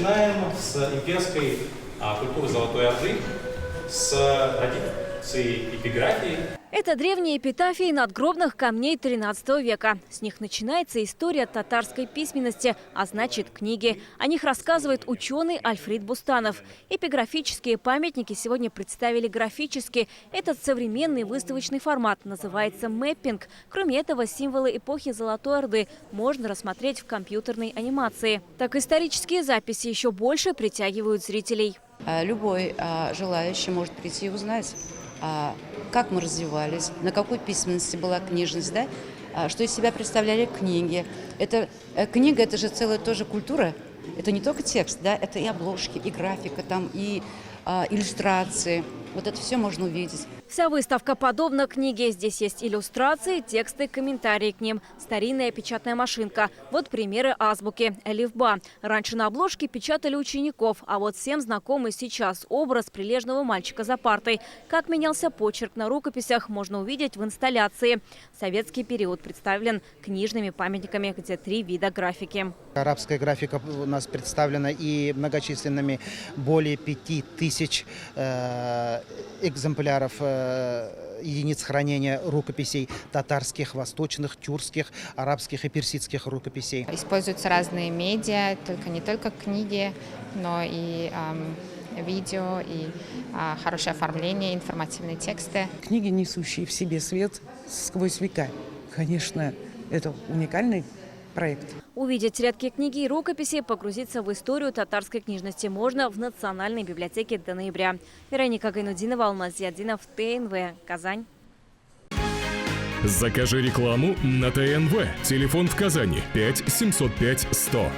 начинаем с имперской культуры Золотой Орды, с традиции эпиграфии. Это древние эпитафии надгробных камней XIII века. С них начинается история татарской письменности, а значит книги. О них рассказывает ученый Альфрид Бустанов. Эпиграфические памятники сегодня представили графически. Этот современный выставочный формат называется мэппинг. Кроме этого, символы эпохи Золотой Орды можно рассмотреть в компьютерной анимации. Так исторические записи еще больше притягивают зрителей. Любой желающий может прийти и узнать, как мы развивались, на какой письменности была книжность, да? Что из себя представляли книги. Книга – это же целая тоже культура. Это не только текст, да? Это и обложки, и графика, там, и иллюстрации. Вот это все можно увидеть. Вся выставка подобна книге. Здесь есть иллюстрации, тексты, комментарии к ним. Старинная печатная машинка. Вот примеры азбуки. Элифба. Раньше на обложке печатали учеников, а вот всем знакомый сейчас образ прилежного мальчика за партой. Как менялся почерк на рукописях, можно увидеть в инсталляции. Советский период представлен книжными памятниками, где 3 вида графики. Арабская графика у нас представлена и многочисленными более 5000 экземпляров единиц хранения рукописей татарских, восточных, тюркских, арабских и персидских рукописей. Используются разные медиа, не только книги, но и видео, и хорошее оформление, информативные тексты. Книги, несущие в себе свет сквозь века. Конечно, это уникальный проект. Увидеть редкие книги и рукописи, погрузиться в историю татарской книжности можно в Национальной библиотеке до ноября. Вероника Гайнудинова, Алмаз Зиадинов, ТНВ, Казань. Закажи рекламу на ТНВ. Телефон в Казани 5 705 100.